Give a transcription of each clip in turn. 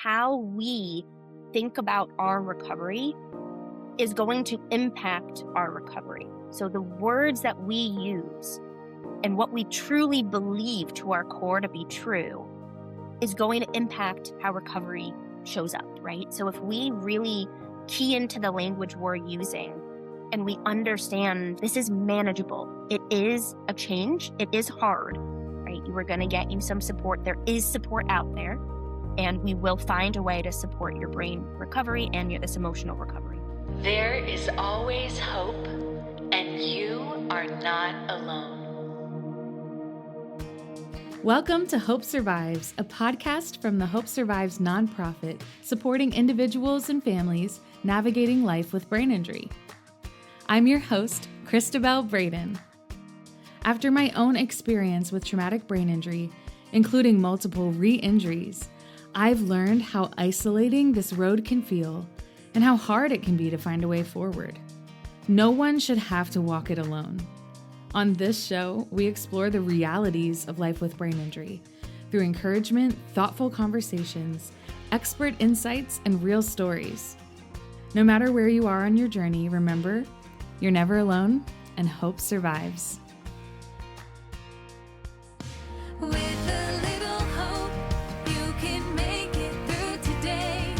how we think about our recovery is going to impact our recovery. So the words that we use and what we truly believe to our core to be true is going to impact how recovery shows up, right? So if we really key into the language we're using and we understand this is manageable, it is a change, it is hard, right? You are going to get you some support. There is support out there, and we will find a way to support your brain recovery and this emotional recovery. There is always hope, and you are not alone. Welcome to Hope Survives, a podcast from the Hope Survives nonprofit supporting individuals and families navigating life with brain injury. I'm your host, Cristabelle Braden. After my own experience with traumatic brain injury, including multiple re-injuries, I've learned how isolating this road can feel and how hard it can be to find a way forward. No one should have to walk it alone. On this show, we explore the realities of life with brain injury through encouragement, thoughtful conversations, expert insights, and real stories. No matter where you are on your journey, remember, you're never alone, and hope survives. With a little hope, you can make it through today.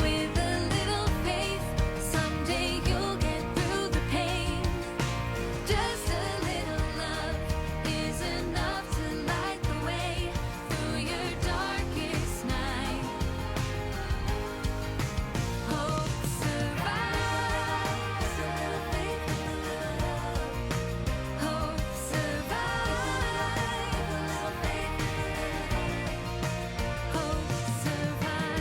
With a little faith, someday you'll get through the pain. Just a little love is enough to light the way through your darkest night. Hope survives. A little faith and a little love. Hope survives. A little faith and a little love. Hope survives.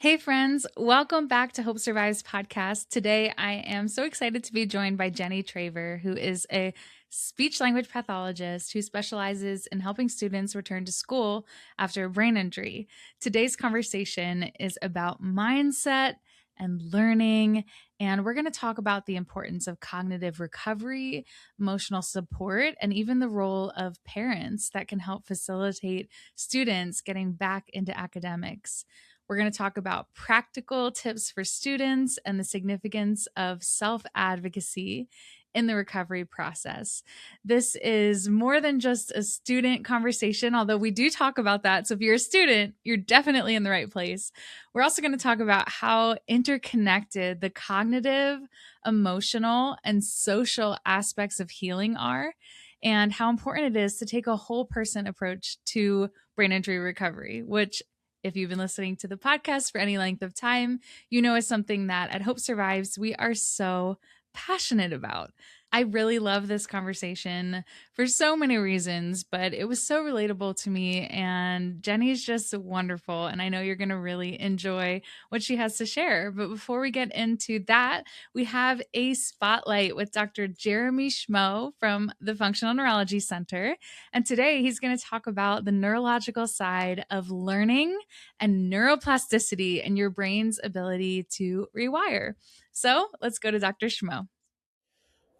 Hey friends, welcome back to Hope Survives podcast. Today I am so excited to be joined by Jenny Traver, who is a speech language pathologist who specializes in helping students return to school after a brain injury. Today's conversation is about mindset and learning, and we're going to talk about the importance of cognitive recovery, emotional support, and even the role of parents that can help facilitate students getting back into academics. We're going to talk about practical tips for students and the significance of self-advocacy in the recovery process. This is more than just a student conversation, although we do talk about that. So if you're a student, you're definitely in the right place. We're also going to talk about how interconnected the cognitive, emotional, and social aspects of healing are, and how important it is to take a whole person approach to brain injury recovery, which, if you've been listening to the podcast for any length of time, you know is something that at Hope Survives, we are so passionate about. I really love this conversation for so many reasons, but it was so relatable to me, and Jenny's just wonderful, and I know you're going to really enjoy what she has to share. But before we get into that, we have a spotlight with Dr. Jeremy Schmoe from the Functional Neurology Center, and today he's going to talk about the neurological side of learning and neuroplasticity and your brain's ability to rewire. So let's go to Dr. Schmoe.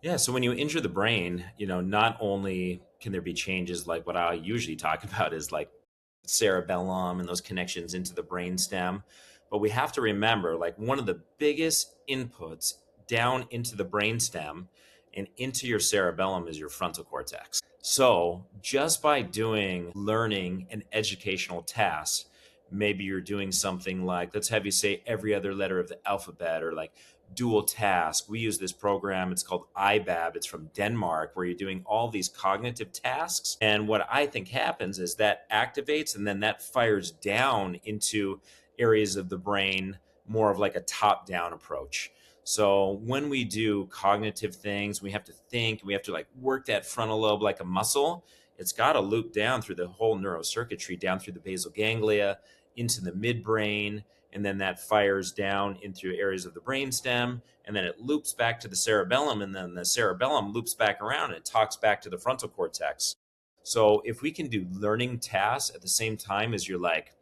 Yeah, so when you injure the brain, not only can there be changes like what I usually talk about is like cerebellum and those connections into the brainstem, but we have to remember like one of the biggest inputs down into the brainstem and into your cerebellum is your frontal cortex. So just by doing learning and educational tasks, maybe you're doing something like, let's have you say every other letter of the alphabet, or like dual task. We use this program. It's called IBAB. It's from Denmark, where you're doing all these cognitive tasks. And what I think happens is that activates and then that fires down into areas of the brain, more of like a top-down approach. So when we do cognitive things, we have to think, we have to like work that frontal lobe like a muscle. It's got to loop down through the whole neurocircuitry, down through the basal ganglia, into the midbrain, and then that fires down into areas of the brainstem, and then it loops back to the cerebellum, and then the cerebellum loops back around and it talks back to the frontal cortex. So if we can do learning tasks at the same time as you're like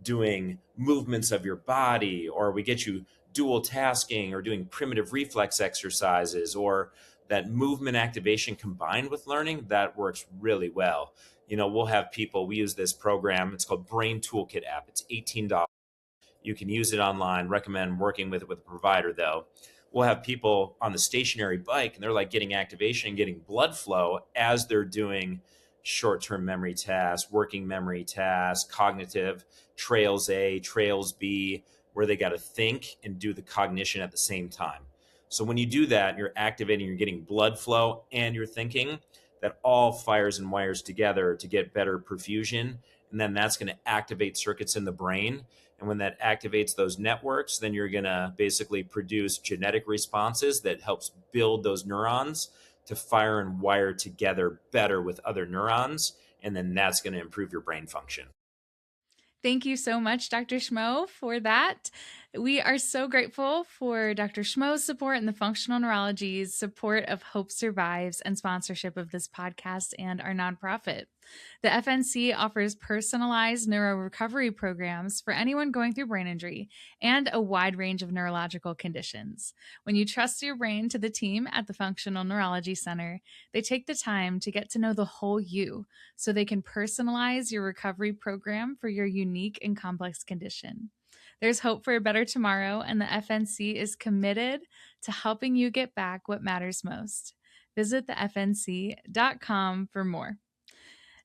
doing movements of your body, or we get you dual tasking or doing primitive reflex exercises, or that movement activation combined with learning, that works really well. We'll have people, we use this program, it's called Brain Toolkit app. It's $18. You can use it online. Recommend working with it with a provider, though. We'll have people on the stationary bike, and they're like getting activation and getting blood flow as they're doing short-term memory tasks, working memory tasks, cognitive, trails A, trails B, where they got to think and do the cognition at the same time. So when you do that, you're activating, you're getting blood flow and you're thinking. That all fires and wires together to get better perfusion. And then that's going to activate circuits in the brain. And when that activates those networks, then you're going to basically produce genetic responses that helps build those neurons to fire and wire together better with other neurons. And then that's going to improve your brain function. Thank you so much, Dr. Schmoe, for that. We are so grateful for Dr. Schmoe's support and the Functional Neurology's support of Hope Survives and sponsorship of this podcast and our nonprofit. The FNC offers personalized neuro recovery programs for anyone going through brain injury and a wide range of neurological conditions. When you trust your brain to the team at the Functional Neurology Center, they take the time to get to know the whole you so they can personalize your recovery program for your unique and complex condition. There's hope for a better tomorrow, and the FNC is committed to helping you get back what matters most. Visit thefnc.com for more.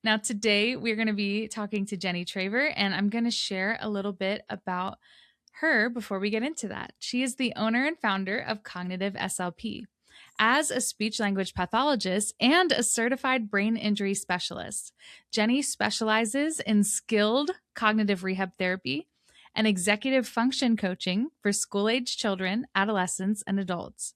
Now, today we're going to be talking to Jenny Traver, and I'm going to share a little bit about her before we get into that. She is the owner and founder of Cognitive SLP. As a speech language pathologist and a certified brain injury specialist, Jenny specializes in skilled cognitive rehab therapy and executive function coaching for school-age children, adolescents, and adults.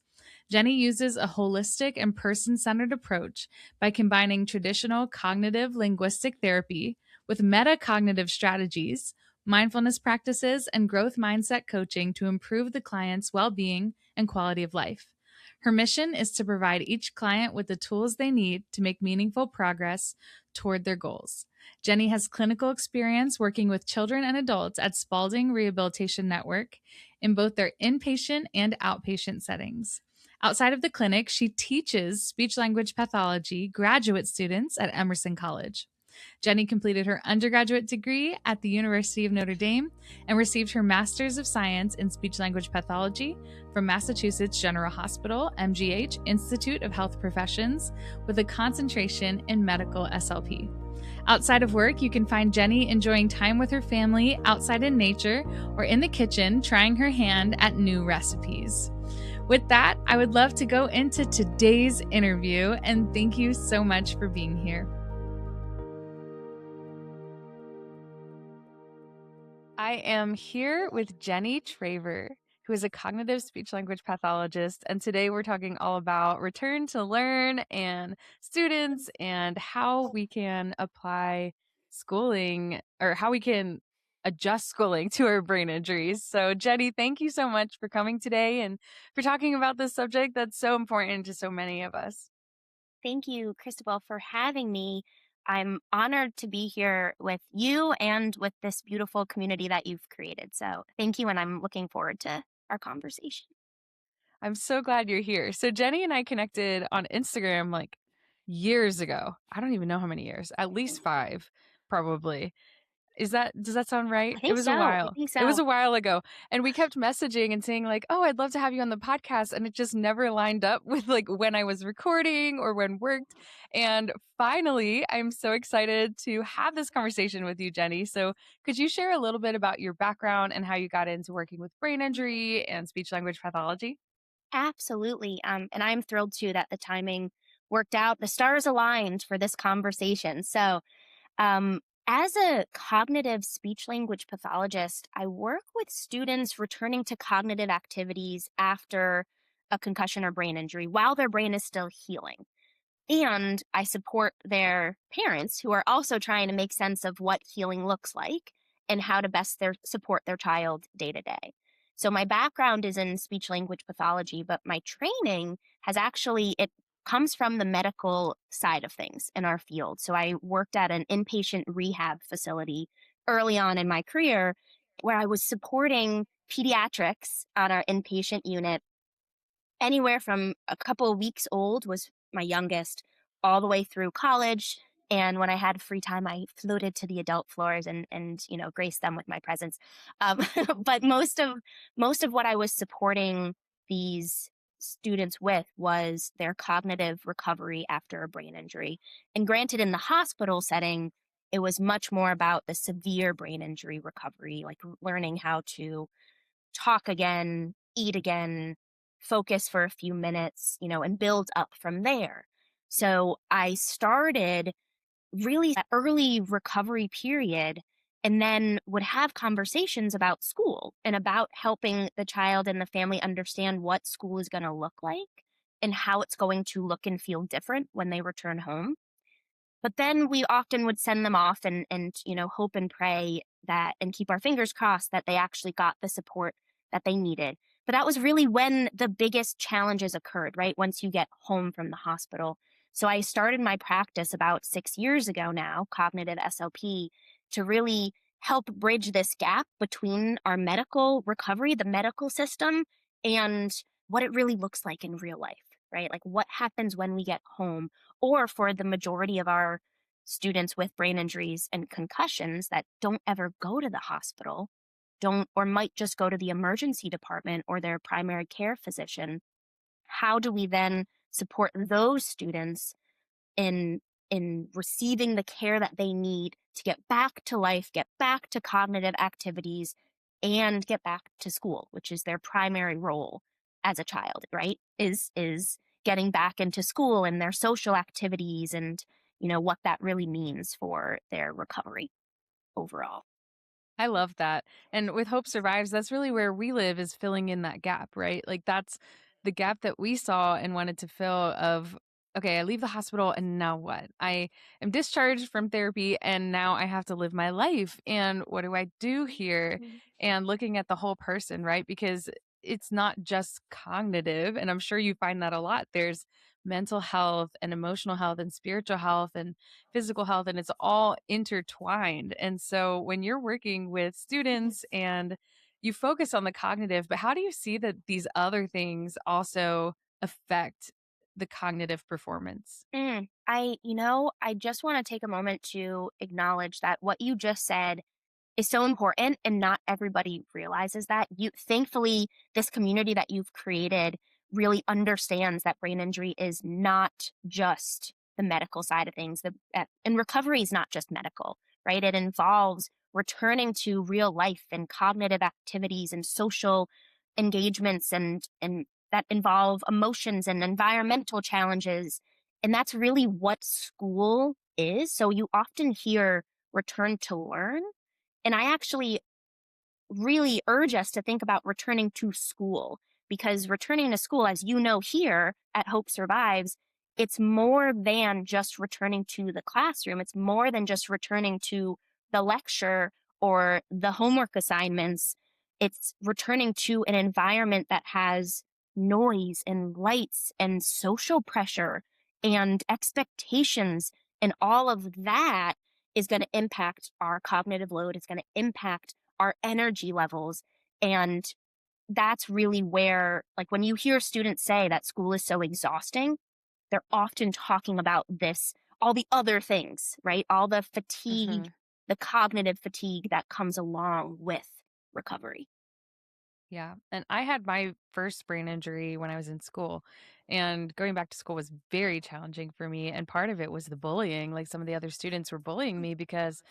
Jenny uses a holistic and person-centered approach by combining traditional cognitive linguistic therapy with metacognitive strategies, mindfulness practices, and growth mindset coaching to improve the client's well-being and quality of life. Her mission is to provide each client with the tools they need to make meaningful progress toward their goals. Jenny has clinical experience working with children and adults at Spalding Rehabilitation Network in both their inpatient and outpatient settings. Outside of the clinic, she teaches speech-language pathology graduate students at Emerson College. Jenny completed her undergraduate degree at the University of Notre Dame and received her Master's of Science in Speech-Language Pathology from Massachusetts General Hospital, MGH, Institute of Health Professions, with a concentration in medical SLP. Outside of work, you can find Jenny enjoying time with her family outside in nature or in the kitchen, trying her hand at new recipes. With that, I would love to go into today's interview, and thank you so much for being here. I am here with Jenny Traver, who is a cognitive speech-language pathologist, and today we're talking all about return to learn and students and how we can apply schooling or how we can adjust schooling to our brain injuries. So Jenny, thank you so much for coming today and for talking about this subject that's so important to so many of us. Thank you, Cristabelle, for having me. I'm honored to be here with you and with this beautiful community that you've created. So thank you, and I'm looking forward to our conversation. I'm so glad you're here. So Jenny and I connected on Instagram like years ago. I don't even know how many years, at least 5, probably. Does that sound right? I think It was so. a I while. think It was so. a while ago. And we kept messaging and saying like, "Oh, I'd love to have you on the podcast." And it just never lined up with like when I was recording or when worked. And finally, I'm so excited to have this conversation with you, Jenny. So could you share a little bit about your background and how you got into working with brain injury and speech language pathology? Absolutely. And I'm thrilled too that the timing worked out. The stars aligned for this conversation. So, Um, as a cognitive speech language pathologist, I work with students returning to cognitive activities after a concussion or brain injury while their brain is still healing. And I support their parents who are also trying to make sense of what healing looks like and how to best support their child day to day. So my background is in speech language pathology, but my training it comes from the medical side of things in our field. So I worked at an inpatient rehab facility early on in my career where I was supporting pediatrics on our inpatient unit. Anywhere from a couple of weeks old was my youngest, all the way through college. And when I had free time, I floated to the adult floors and graced them with my presence. Um, but most of what I was supporting these students with was their cognitive recovery after a brain injury. And granted, in the hospital setting, it was much more about the severe brain injury recovery, like learning how to talk again, eat again, focus for a few minutes, and build up from there. So I started really that early recovery period and then would have conversations about school and about helping the child and the family understand what school is going to look like and how it's going to look and feel different when they return home. But then we often would send them off and hope and pray that and keep our fingers crossed that they actually got the support that they needed. But that was really when the biggest challenges occurred, right? Once you get home from the hospital. So I started my practice about 6 years ago now, cognitive SLP, to really help bridge this gap between our medical recovery, the medical system, and what it really looks like in real life, right? Like what happens when we get home, or for the majority of our students with brain injuries and concussions that don't ever go to the hospital, don't or might just go to the emergency department or their primary care physician. How do we then support those students in receiving the care that they need to get back to life, get back to cognitive activities, and get back to school, which is their primary role as a child, right? Is getting back into school and their social activities and what that really means for their recovery overall. I love that. And with Hope Survives, that's really where we live, is filling in that gap, right? Like that's the gap that we saw and wanted to fill of, okay, I leave the hospital and now what? I am discharged from therapy and now I have to live my life. And what do I do here? Mhm. And looking at the whole person, right? Because it's not just cognitive. And I'm sure you find that a lot. There's mental health and emotional health and spiritual health and physical health, and it's all intertwined. And so when you're working with students and you focus on the cognitive, but how do you see that these other things also affect the cognitive performance? I just want to take a moment to acknowledge that what you just said is so important and not everybody realizes that. Thankfully, this community that you've created really understands that brain injury is not just the medical side of things. And recovery is not just medical, right? It involves returning to real life and cognitive activities and social engagements and that involve emotions and environmental challenges. And that's really what school is. So you often hear return to learn. And I actually really urge us to think about returning to school, because returning to school, as you know, here at Hope Survives, it's more than just returning to the classroom. It's more than just returning to the lecture or the homework assignments. It's returning to an environment that has noise and lights and social pressure and expectations. And all of that is going to impact our cognitive load. It's going to impact our energy levels. And that's really where, like, when you hear students say that school is so exhausting, they're often talking about this, all the other things, right? All the fatigue, Mhm. the cognitive fatigue that comes along with recovery. Yeah. And I had my first brain injury when I was in school. And going back to school was very challenging for me. And part of it was the bullying. Like some of the other students were bullying me because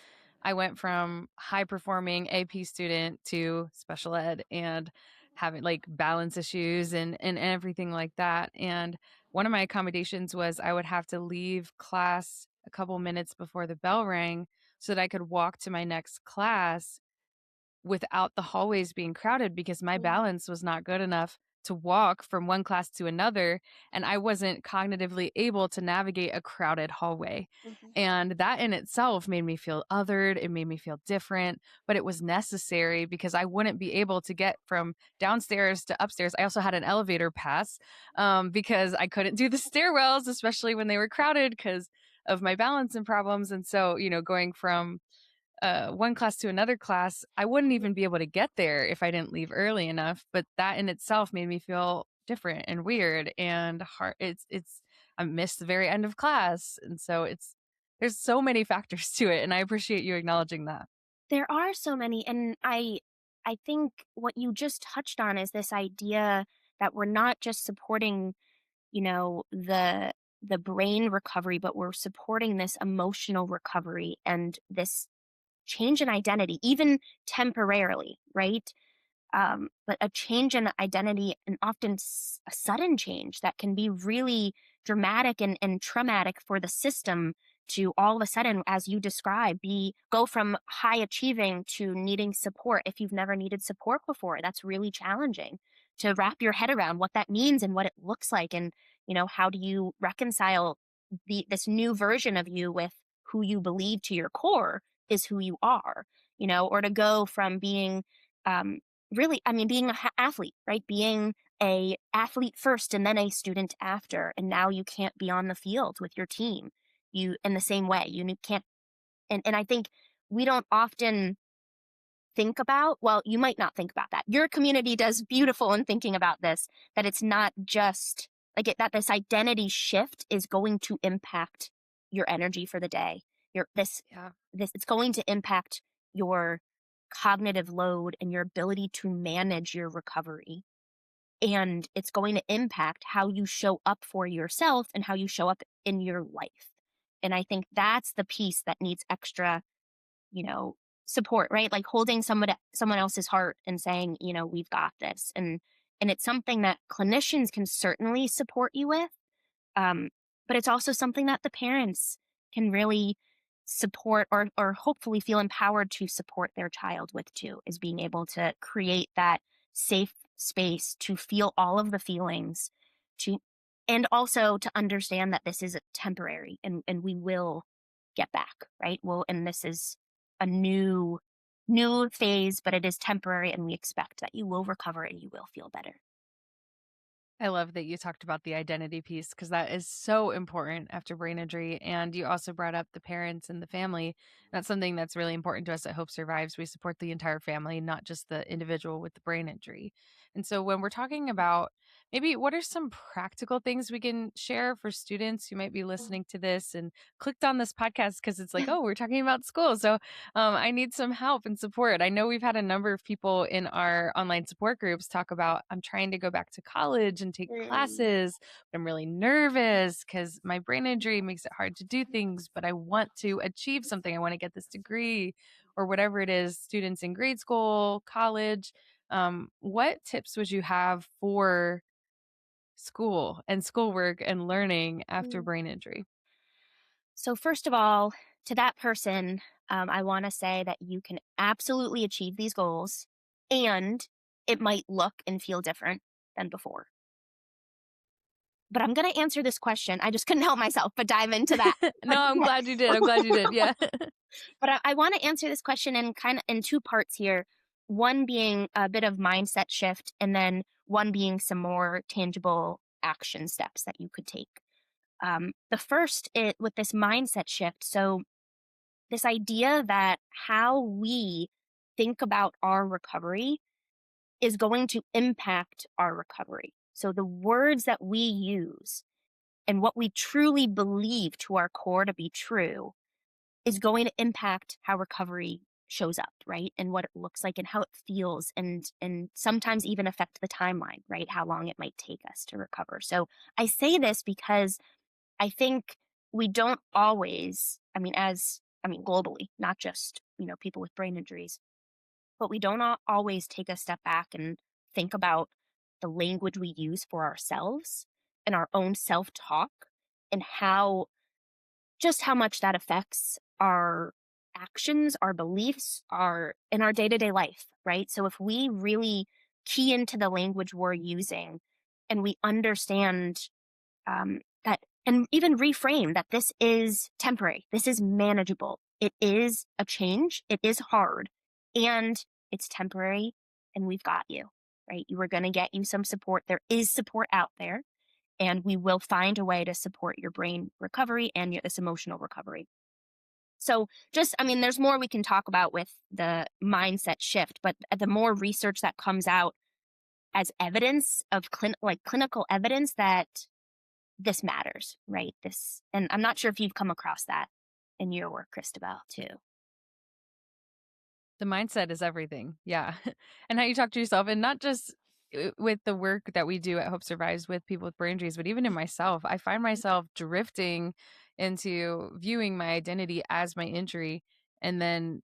I went from high performing AP student to special ed and having like balance issues and everything like that. And one of my accommodations was I would have to leave class a couple minutes before the bell rang so that I could walk to my next class without the hallways being crowded, because my Mhm. balance was not good enough to walk from one class to another, and I wasn't cognitively able to navigate a crowded hallway. Mhm. And that in itself made me feel othered, it made me feel different, but it was necessary because I wouldn't be able to get from downstairs to upstairs. I also had an elevator pass because I couldn't do the stairwells, especially when they were crowded because of my balance and problems. And so, going from one class to another class, I wouldn't even be able to get there if I didn't leave early enough. But that in itself made me feel different and weird and hard. I missed the very end of class. And so there's so many factors to it. And I appreciate you acknowledging that. There are so many, and I think what you just touched on is this idea that we're not just supporting, the brain recovery, but we're supporting this emotional recovery and this change in identity, even temporarily, right? But a change in identity, and often a sudden change that can be really dramatic and traumatic for the system, to all of a sudden, as you describe, go from high achieving to needing support. If you've never needed support before, that's really challenging to wrap your head around what that means and what it looks like. And, how do you reconcile this new version of you with who you believe to your core is who you are, or to go from being, really, being an athlete, right? Being a athlete first and then a student after. And now you can't be on the field with your team. You, in the same way, you can't. And I think we don't often think about, well, you might not think about that. Your community does beautiful in thinking about this, that it's not just like that this identity shift is going to impact your energy for the day. Yeah. It's going to impact your cognitive load and your ability to manage your recovery. And it's going to impact how you show up for yourself and how you show up in your life. And I think that's the piece that needs extra, support, right? Like holding someone else's heart and saying, we've got this. And it's something that clinicians can certainly support you with. But it's also something that the parents can really support, or hopefully feel empowered to support their child with too, is being able to create that safe space to feel all of the feelings, and also to understand that this is temporary, and we will get back, right? And this is a new phase, but it is temporary, and we expect that you will recover and you will feel better. I love that you talked about the identity piece because that is so important after brain injury. And you also brought up the parents and the family. That's something that's really important to us at Hope Survives. We support the entire family, not just the individual with the brain injury. And so when we're talking about maybe what are some practical things we can share for students who might be listening to this and clicked on this podcast because it's like, oh, we're talking about school. So I need some help and support. I know we've had a number of people in our online support groups talk about, I'm trying to go back to college and take classes, but I'm really nervous because my brain injury makes it hard to do things, but I want to achieve something. I want to get this degree or whatever it is, students in grade school, college. What tips would you have for school and schoolwork and learning after brain injury? So first of all, to that person, I want to say that you can absolutely achieve these goals, and it might look and feel different than before. But I'm going to answer this question. I just couldn't help myself but dive into that. No, I'm glad you did. I'm glad you did. Yeah. But I want to answer this question in two parts here. One being a bit of mindset shift, and then one being some more tangible action steps that you could take. The first, with this mindset shift. So this idea that how we think about our recovery is going to impact our recovery. So the words that we use and what we truly believe to our core to be true is going to impact how recovery shows up, right? And what it looks like and how it feels, and sometimes even affect the timeline, right? How long it might take us to recover. So I say this because I think we don't always, globally, not just, people with brain injuries, but we don't always take a step back and think about the language we use for ourselves and our own self-talk, and just how much that affects our actions, our beliefs, in our day-to-day life, right? So if we really key into the language we're using, and we understand that, and even reframe that this is temporary, this is manageable, it is a change, it is hard, and it's temporary, and we've got you, right? You are going to get you some support. There is support out there, and we will find a way to support your brain recovery and this emotional recovery. So just, I mean, there's more we can talk about with the mindset shift, but the more research that comes out as evidence of clinical evidence that this matters, right? And I'm not sure if you've come across that in your work, Cristabelle, too. The mindset is everything. Yeah. And how you talk to yourself, and not just with the work that we do at Hope Survives with people with brain injuries, but even in myself, I find myself drifting into viewing my identity as my injury, and then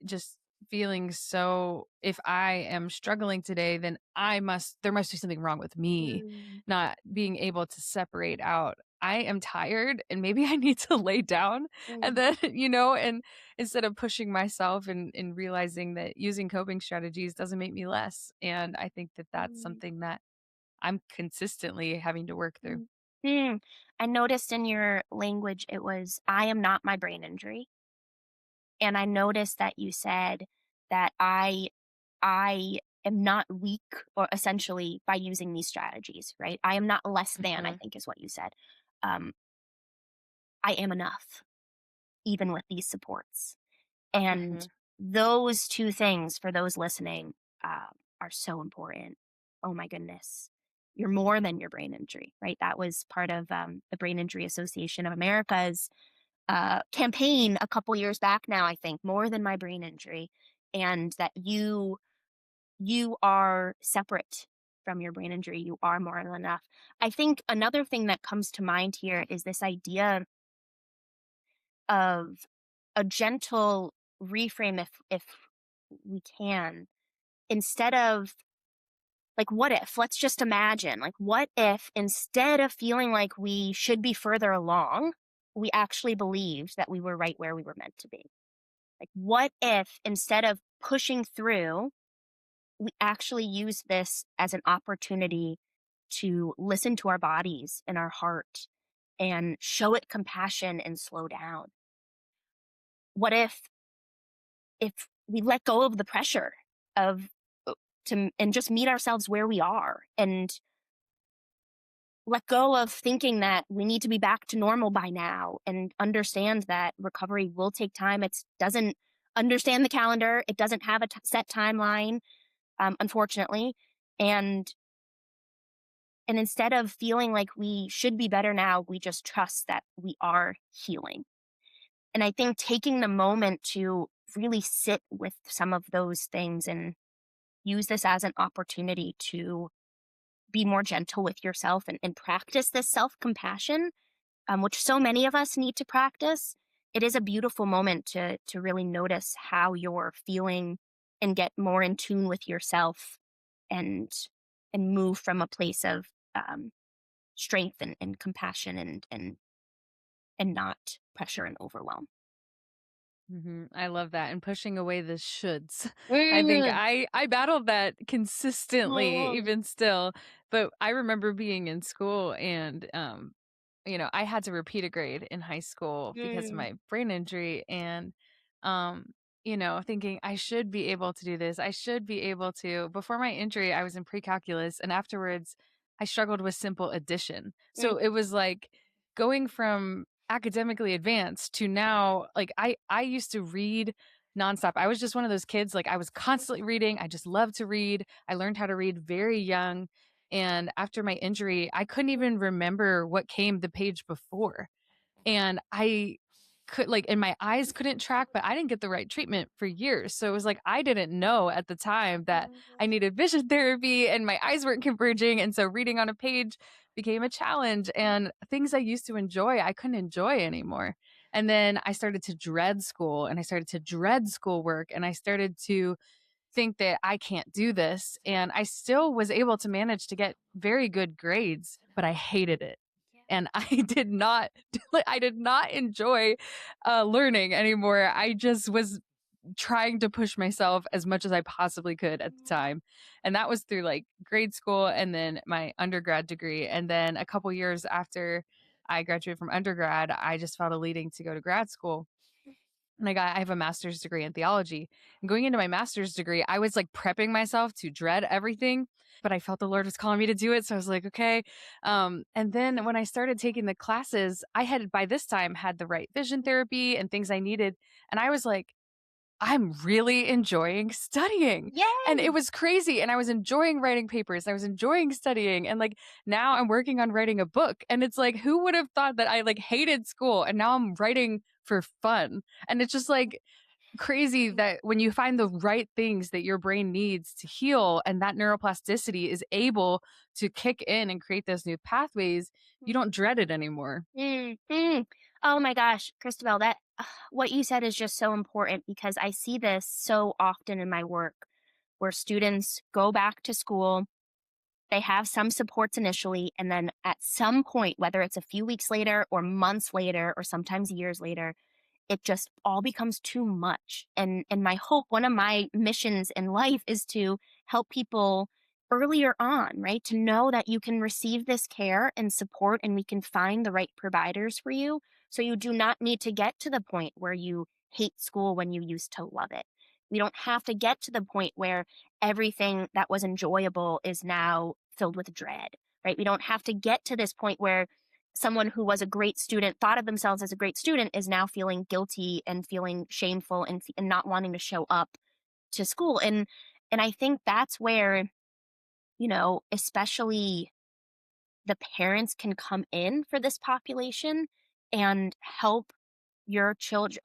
just feeling so, if I am struggling today, then there must be something wrong with me, not being able to separate out, I am tired and maybe I need to lay down. And then, and instead of pushing myself and realizing that using coping strategies doesn't make me less. And I think that that's something that I'm consistently having to work through. I noticed in your language it was, I am not my brain injury. And I noticed that you said that I am not weak, or essentially, by using these strategies, right? I am not less than, I think is what you said. Um, I am enough, even with these supports. And those two things, for those listening, are so important. Oh my goodness. You're more than your brain injury, right? That was part of the Brain Injury Association of America's campaign a couple years back now, I think, more than my brain injury. And that you are separate from your brain injury. You are more than enough. I think another thing that comes to mind here is this idea of a gentle reframe, if we can, instead of, like, what if, let's just imagine, like, what if instead of feeling like we should be further along, we actually believed that we were right where we were meant to be? Like, what if instead of pushing through, we actually use this as an opportunity to listen to our bodies and our heart and show it compassion and slow down? What if we let go of the pressure of and just meet ourselves where we are, and let go of thinking that we need to be back to normal by now, and understand that recovery will take time. It doesn't understand the calendar. It doesn't have a set timeline, unfortunately. And instead of feeling like we should be better now, we just trust that we are healing. And I think taking the moment to really sit with some of those things and use this as an opportunity to be more gentle with yourself, and practice this self-compassion, which so many of us need to practice. It is a beautiful moment to really notice how you're feeling and get more in tune with yourself, and move from a place of strength and compassion, and not pressure and overwhelm. I love that. And pushing away the shoulds. I think I battled that consistently, even still. But I remember being in school, and I had to repeat a grade in high school because of my brain injury, and thinking I should be able to do this. I should be able to. Before my injury, I was in pre-calculus, and afterwards I struggled with simple addition. So it was like going from academically advanced to now, like, I used to read nonstop. I was just one of those kids, like, I was constantly reading. I just loved to read. I learned how to read very young. And after my injury, I couldn't even remember what came the page before. And I could, like, and my eyes couldn't track, but I didn't get the right treatment for years. So it was like, I didn't know at the time that I needed vision therapy and my eyes weren't converging. And so reading on a page became a challenge, and things I used to enjoy, I couldn't enjoy anymore. And then I started to dread school, and I started to dread schoolwork, and I started to think that I can't do this. And I still was able to manage to get very good grades, but I hated it. And I did not, I did not enjoy learning anymore. I just was trying to push myself as much as I possibly could at the time. And that was through, like, grade school and then my undergrad degree. And then a couple years after I graduated from undergrad, I just felt a leading to go to grad school. And I have a master's degree in theology. And going into my master's degree, I was like prepping myself to dread everything, but I felt the Lord was calling me to do it. So I was like, okay. And then when I started taking the classes, I had by this time had the right vision therapy and things I needed. And I was like, I'm really enjoying studying. And Yay! it was crazy. And I was enjoying writing papers. I was enjoying studying. And like now I'm working on writing a book. And it's like, who would have thought that I like hated school and now I'm writing for fun? And it's just like crazy that when you find the right things that your brain needs to heal and that neuroplasticity is able to kick in and create those new pathways, you don't dread it anymore. Mm. Oh my gosh, Cristabelle, that what you said is just so important because I see this so often in my work where students go back to school, they have some supports initially, and then at some point, whether it's a few weeks later or months later or sometimes years later, it just all becomes too much. And my hope, one of my missions in life is to help people earlier on, right? To know that you can receive this care and support and we can find the right providers for you. So you do not need to get to the point where you hate school when you used to love it. We don't have to get to the point where everything that was enjoyable is now filled with dread, right? We don't have to get to this point where someone who was a great student, thought of themselves as a great student, is now feeling guilty and feeling shameful and not wanting to show up to school. And I think that's where, especially the parents can come in for this population and help your children,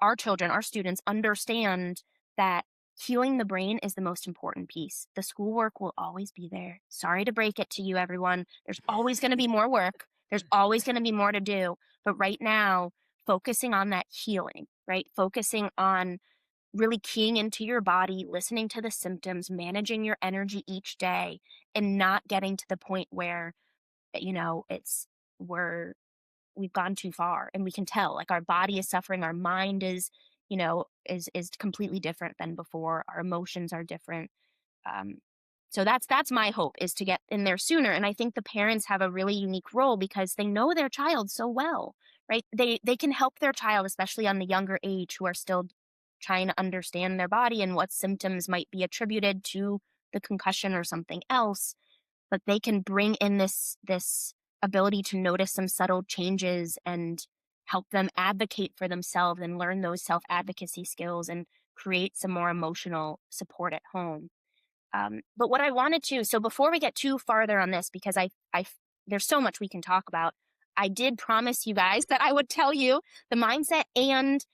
our students understand that healing the brain is the most important piece. The schoolwork will always be there. Sorry to break it to you, everyone. There's always going to be more work. There's always going to be more to do. But right now, focusing on that healing, right? Focusing on really keying into your body, listening to the symptoms, managing your energy each day, and not getting to the point where, it's we're we've gone too far and we can tell like our body is suffering, our mind is is completely different than before, our emotions are different. um, so that's my hope, is to get in there sooner. And I think the parents have a really unique role because they know their child so well, right? They can help their child, especially on the younger age, who are still trying to understand their body and what symptoms might be attributed to the concussion or something else. But they can bring in this ability to notice some subtle changes and help them advocate for themselves and learn those self-advocacy skills and create some more emotional support at home. But what I wanted to, so before we get too farther on this, because there's so much we can talk about, I did promise you guys that I would tell you the mindset and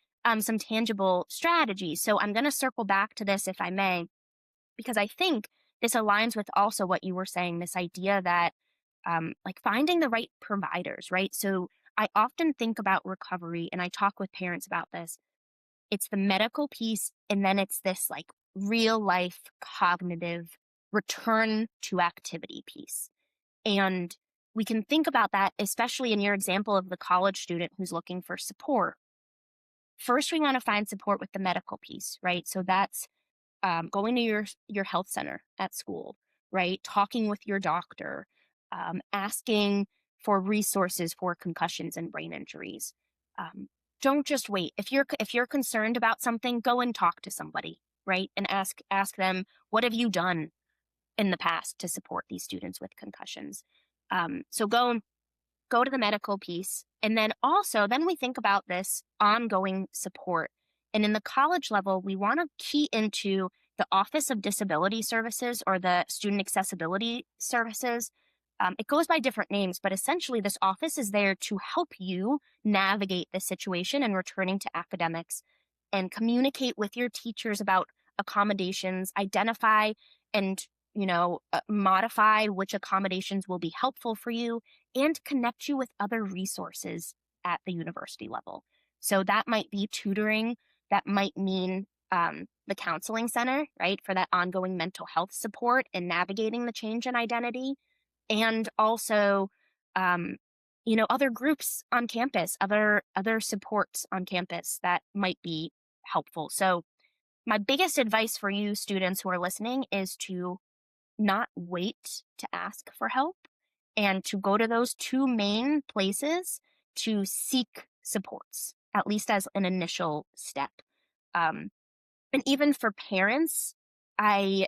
some tangible strategies. So I'm going to circle back to this, if I may, because I think this aligns with also what you were saying, this idea that like finding the right providers, right? So I often think about recovery and I talk with parents about this. It's the medical piece, and then it's this like real life cognitive return to activity piece. And we can think about that, especially in your example of the college student who's looking for support. First, we want to find support with the medical piece, right? So that's going to your health center at school, right? Talking with your doctor, asking for resources for concussions and brain injuries. Don't just wait. If you're concerned about something, go and talk to somebody, right? And ask them, what have you done in the past to support these students with concussions? So go to the medical piece. And then also, then we think about this ongoing support. And in the college level, we want to key into the Office of Disability Services or the Student Accessibility Services. It goes by different names, but essentially this office is there to help you navigate the situation and returning to academics and communicate with your teachers about accommodations, identify and modify which accommodations will be helpful for you, and connect you with other resources at the university level. So that might be tutoring, that might mean the counseling center, right, for that ongoing mental health support and navigating the change in identity, and also, other groups on campus, other supports on campus that might be helpful. So my biggest advice for you students who are listening is to not wait to ask for help and to go to those two main places to seek supports, at least as an initial step. And even for parents, I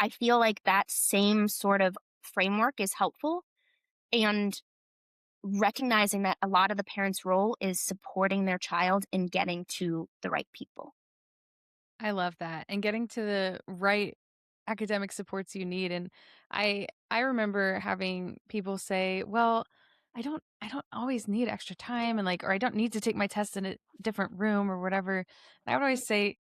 I feel like that same sort of framework is helpful, and recognizing that a lot of the parents' role is supporting their child in getting to the right people. I love that. And getting to the right academic supports you need. And I remember having people say, "Well, I don't always need extra time and like or I don't need to take my test in a different room or whatever." And I would always say,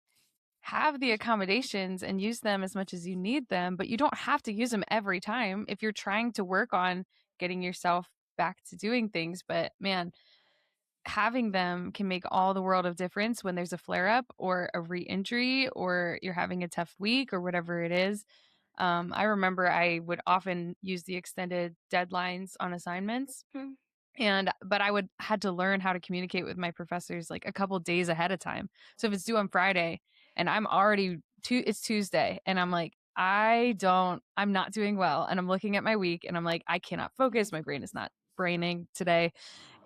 have the accommodations and use them as much as you need them, but you don't have to use them every time if you're trying to work on getting yourself back to doing things. But man, having them can make all the world of difference when there's a flare up or a re-injury or you're having a tough week or whatever it is. I remember I would often use the extended deadlines on assignments Mm. but I would had to learn how to communicate with my professors like a couple days ahead of time. So if it's due on Friday and I'm already it's Tuesday and I'm like, I'm not doing well. And I'm looking at my week and I'm like, I cannot focus. My brain is not braining today.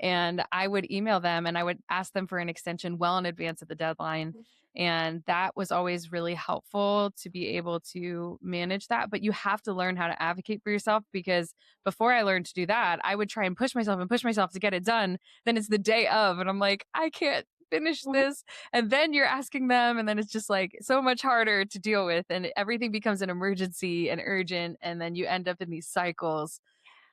And I would email them and I would ask them for an extension well in advance of the deadline. And that was always really helpful to be able to manage that. But you have to learn how to advocate for yourself because before I learned to do that, I would try and push myself to get it done. Then it's the day of, and I'm like, I can't finish this. And then you're asking them, and then it's just like so much harder to deal with. And everything becomes an emergency and urgent. And then you end up in these cycles.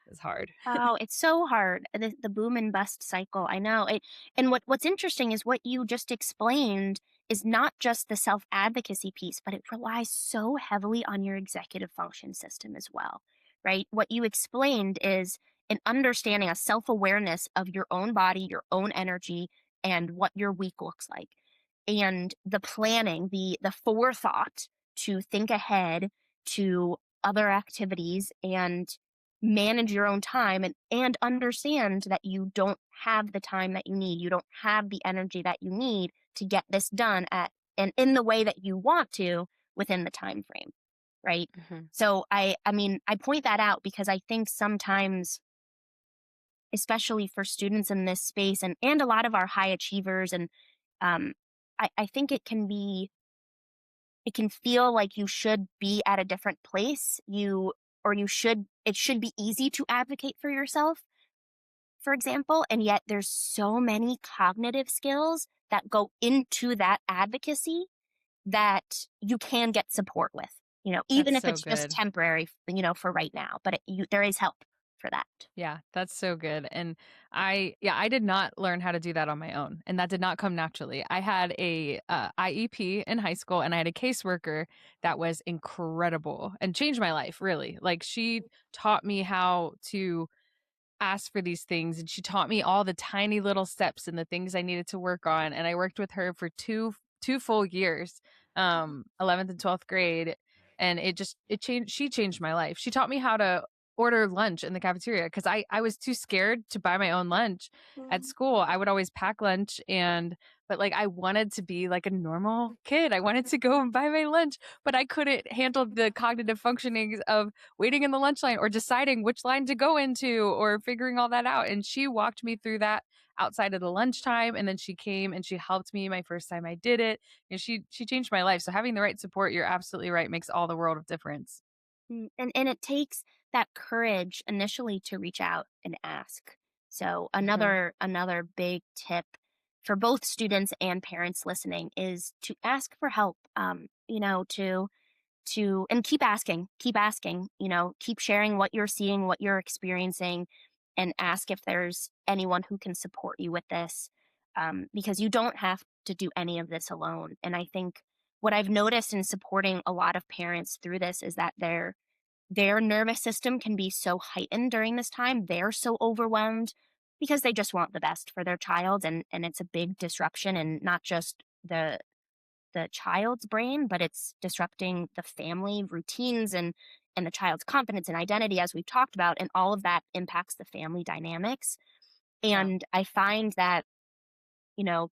It's hard. Oh, it's so hard. The boom and bust cycle. I know it. And what's interesting is what you just explained is not just the self advocacy piece, but it relies so heavily on your executive function system as well, right? What you explained is an understanding, a self awareness of your own body, your own energy, and what your week looks like, and the planning, the forethought to think ahead to other activities and manage your own time, and understand that you don't have the time that you need. You don't have the energy that you need to get this done at and in the way that you want to within the time frame, right? Mhm. So I mean, I point that out because I think sometimes, especially for students in this space and a lot of our high achievers, and um I think it can feel like you should be at a different place. It should be easy to advocate for yourself, for example, and yet there's so many cognitive skills that go into that advocacy that you can get support with, even That's if so it's just good. temporary, for right now, but there is help for that. Yeah, that's so good. And I did not learn how to do that on my own, and that did not come naturally. I had a IEP in high school, and I had a caseworker that was incredible and changed my life. Really, like she taught me how to ask for these things, and she taught me all the tiny little steps and the things I needed to work on. And I worked with her for two full years, 11th and 12th grade, and it changed. She changed my life. She taught me how to order lunch in the cafeteria because I was too scared to buy my own lunch at school. I would always pack lunch but like I wanted to be like a normal kid. I wanted to go and buy my lunch, but I couldn't handle the cognitive functionings of waiting in the lunch line or deciding which line to go into or figuring all that out. And she walked me through that outside of the lunchtime. And then she came and she helped me my first time I did it. And she changed my life. So having the right support, you're absolutely right, makes all the world of difference. And it takes that courage initially to reach out and ask. So Mhm. another big tip for both students and parents listening is to ask for help. To and keep asking, keep sharing what you're seeing, what you're experiencing, and ask if there's anyone who can support you with this, because you don't have to do any of this alone. And I think what I've noticed in supporting a lot of parents through this is that their nervous system can be so heightened during this time. They're so overwhelmed because they just want the best for their child, and it's a big disruption, and not just the child's brain, but it's disrupting the family routines and the child's confidence and identity, as we've talked about, and all of that impacts the family dynamics. Yeah. And I find that,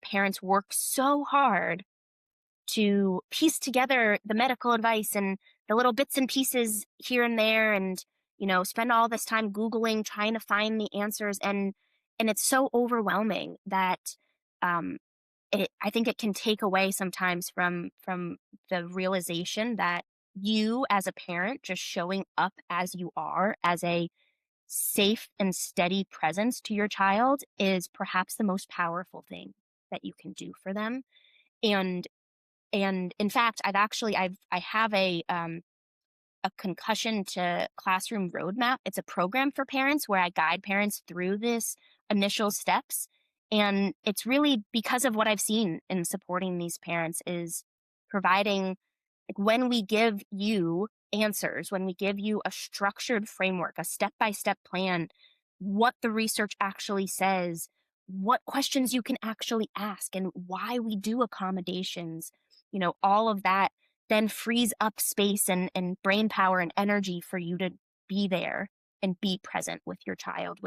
parents work so hard to piece together the medical advice and the little bits and pieces here and there, and spend all this time googling trying to find the answers, and it's so overwhelming that um I think it can take away sometimes from the realization that you as a parent just showing up as you are, as a safe and steady presence to your child, is perhaps the most powerful thing that you can do for them. And in fact, I have a concussion to classroom roadmap. It's a program for parents where I guide parents through this initial steps. And it's really because of what I've seen in supporting these parents is providing, like, when we give you answers, when we give you a structured framework, a step-by-step plan, what the research actually says, what questions you can actually ask, and why we do accommodations, all of that then frees up space and brain power and energy for you to be there and be present with your child,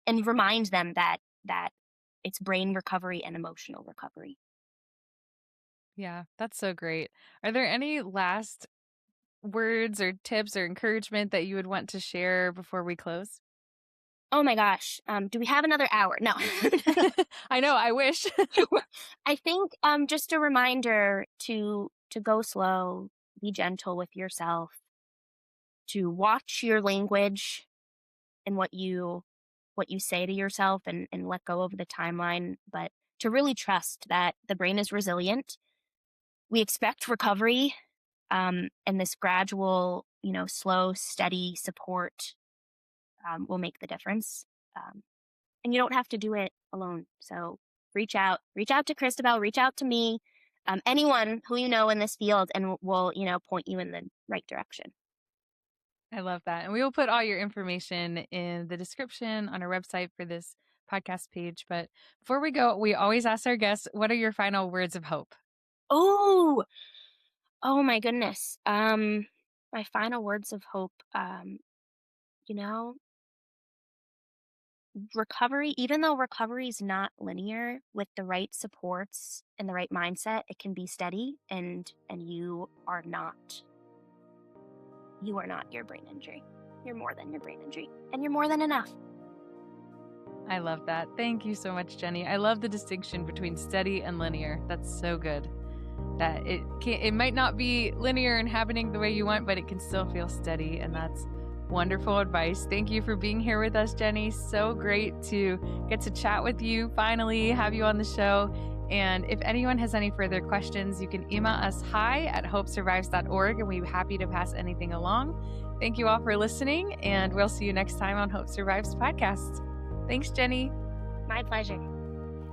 and remind them that it's brain recovery and emotional recovery. Yeah, that's so great. Are there any last words or tips or encouragement that you would want to share before we close? Oh my gosh. Do we have another hour? No. I know, I wish. I think just a reminder to go slow, be gentle with yourself, to watch your language and what you say to yourself, and let go of the timeline, but to really trust that the brain is resilient. We expect recovery, and this gradual, slow, steady support will make the difference. And you don't have to do it alone. So reach out to Cristabelle, reach out to me, anyone who you know in this field, and we'll, point you in the right direction. I love that. And we will put all your information in the description on our website for this podcast page. But before we go, we always ask our guests, what are your final words of hope? Oh my goodness. My final words of hope, you know, recovery, even though recovery is not linear, with the right supports and the right mindset, it can be steady, and you are not your brain injury. You're more than your brain injury, and you're more than enough. I love that. Thank you so much, Jenny. I love the distinction between steady and linear. That's so good. That it might not be linear and happening the way you want, but it can still feel steady, and that's wonderful advice. Thank you for being here with us, Jenny. So great to get to chat with you, finally have you on the show. And if anyone has any further questions, you can email us hi@hopesurvives.org, and we'd be happy to pass anything along. Thank you all for listening, and we'll see you next time on Hope Survives podcast. Thanks, Jenny. My pleasure.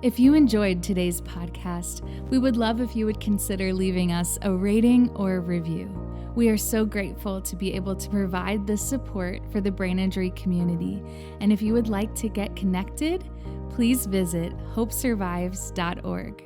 If you enjoyed today's podcast, we would love if you would consider leaving us a rating or a review. We are so grateful to be able to provide this support for the brain injury community. And if you would like to get connected, please visit hopesurvives.org.